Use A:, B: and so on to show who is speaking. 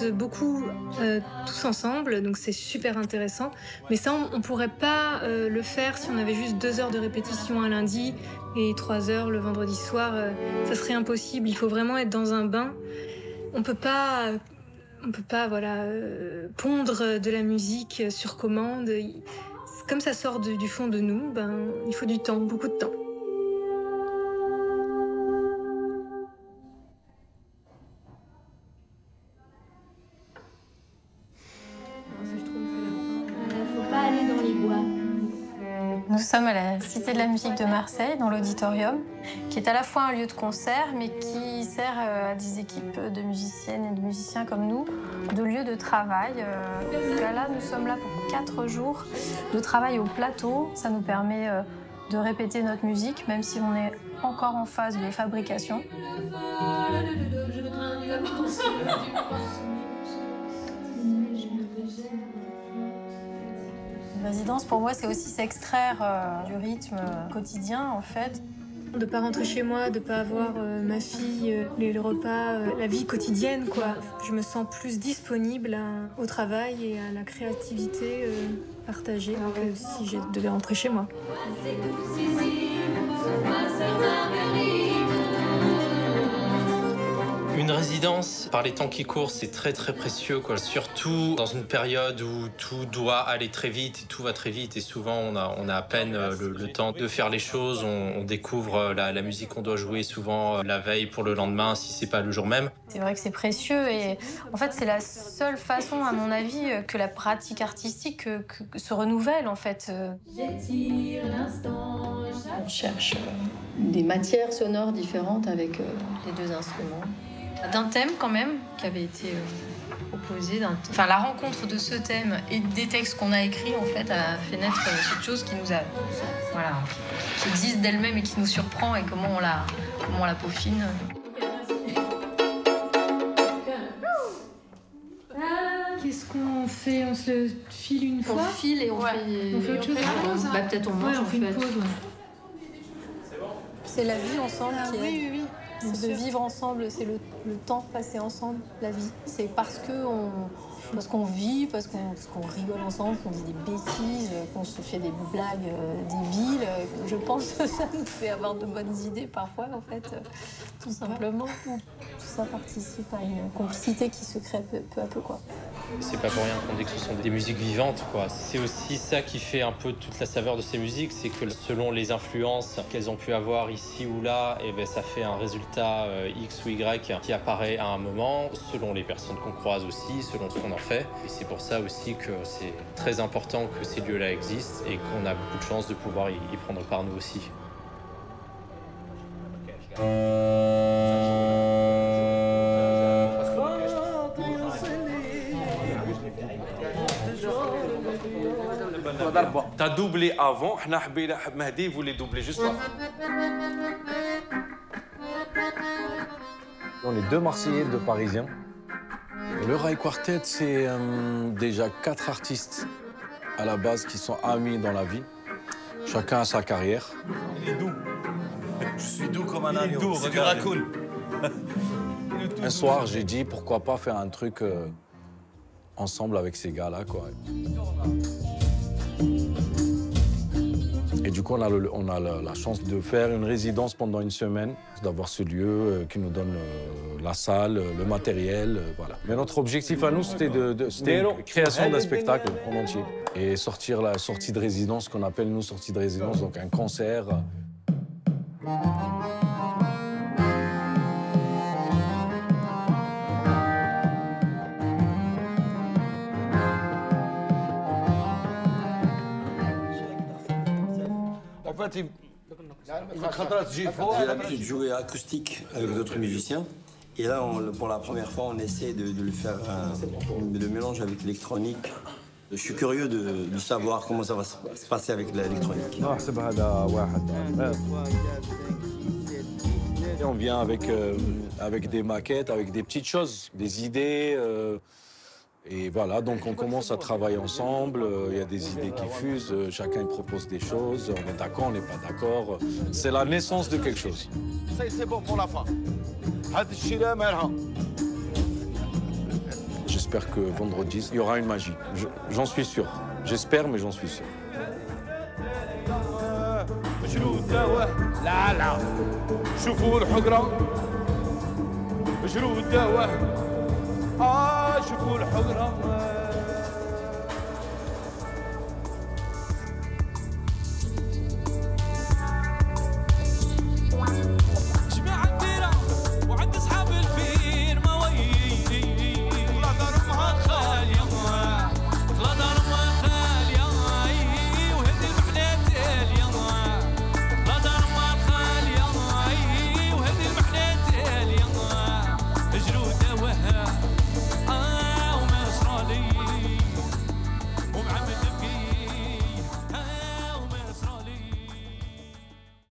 A: compose beaucoup tous ensemble, donc c'est super intéressant. Mais ça, on ne pourrait pas le faire si on avait juste 2 heures de répétition un lundi et 3 heures le vendredi soir. Ça serait impossible, il faut vraiment être dans un bain. On peut pas voilà, pondre de la musique sur commande. Comme ça sort du fond de nous, il faut du temps, beaucoup de temps.
B: Nous sommes à la Cité de la musique de Marseille, dans l'auditorium, qui est à la fois un lieu de concert, mais qui sert à des équipes de musiciennes et de musiciens comme nous, de lieu de travail. Là, nous sommes là pour 4 jours de travail au plateau. Ça nous permet de répéter notre musique, même si on est encore en phase de fabrication. Une résidence, pour moi, c'est aussi s'extraire du rythme quotidien, en fait.
A: De ne pas rentrer chez moi, de ne pas avoir ma fille, les repas, la vie quotidienne, quoi. Je me sens plus disponible au travail et à la créativité partagée que si je devais rentrer chez moi.
C: Une résidence, par les temps qui courent, c'est très très précieux, quoi. Surtout dans une période où tout doit aller très vite et tout va très vite et souvent on a à peine le temps de faire les choses. On découvre la musique qu'on doit jouer souvent la veille pour le lendemain si c'est pas le jour même.
B: C'est vrai que c'est précieux et en fait c'est la seule façon, à mon avis, que la pratique artistique se renouvelle en fait.
D: On cherche des matières sonores différentes avec les 2 instruments.
B: D'un thème quand même qui avait été proposé, enfin la rencontre de ce thème et des textes qu'on a écrits en fait a fait naître cette chose qui nous a, voilà, qui existe d'elle-même et qui nous surprend et comment on la peaufine.
A: Qu'est-ce qu'on fait? On se le file une fois?
B: On file et on fait
A: autre chose.
B: Peut-être on mange
A: on fait une pause.
B: C'est la vie ensemble qui est...
A: Oui.
B: C'est de vivre ensemble, c'est le temps passé ensemble, la vie. C'est parce qu'on vit, parce qu'on rigole ensemble, qu'on dit des bêtises, qu'on se fait des blagues débiles. Je pense que ça nous fait avoir de bonnes idées parfois, en fait, tout simplement. Tout ça participe à une complicité qui se crée peu à peu, quoi.
C: C'est pas pour rien qu'on dit que ce sont des musiques vivantes, quoi. C'est aussi ça qui fait un peu toute la saveur de ces musiques, c'est que selon les influences qu'elles ont pu avoir ici ou là, ça fait un résultat X ou Y qui apparaît à un moment, selon les personnes qu'on croise aussi, selon ce qu'on en fait. Et c'est pour ça aussi que c'est très important que ces lieux-là existent et qu'on a beaucoup de chance de pouvoir y prendre part nous aussi.
E: T'as doublé avant, Mahdi voulait doubler juste avant.
F: On est 2 Marseillais, 2 Parisiens. Le Rai Quartet, c'est déjà 4 artistes à la base qui sont amis dans la vie. Chacun a sa carrière.
E: Il est doux. Je suis doux comme un agneau. C'est du raccoon.
F: Un soir, j'ai dit pourquoi pas faire un truc ensemble avec ces gars-là, quoi. Et du coup, on a la chance de faire une résidence pendant une semaine, d'avoir ce lieu qui nous donne la salle, le matériel, voilà. Mais notre objectif à nous, c'était une création d'un spectacle en entier. Et sortir la sortie de résidence, qu'on appelle nous sortie de résidence, donc un concert.
G: J'ai l'habitude de jouer acoustique avec d'autres musiciens. Et là, pour la première fois, on essaie de le faire, le mélange avec l'électronique. Je suis curieux de savoir comment ça va se passer avec l'électronique.
F: On vient avec des maquettes, avec des petites choses, des idées. Et voilà, donc on commence à travailler ensemble, il y a des idées qui fusent, chacun propose des choses, on est d'accord, on n'est pas d'accord. C'est la naissance de quelque chose.
E: C'est bon pour la fin.
F: Je j'espère que vendredi, il y aura une magie. J'en suis sûr. J'espère, mais j'en suis sûr.
H: لا لا شوفوا الحقرة جرود شوفوا الحقرة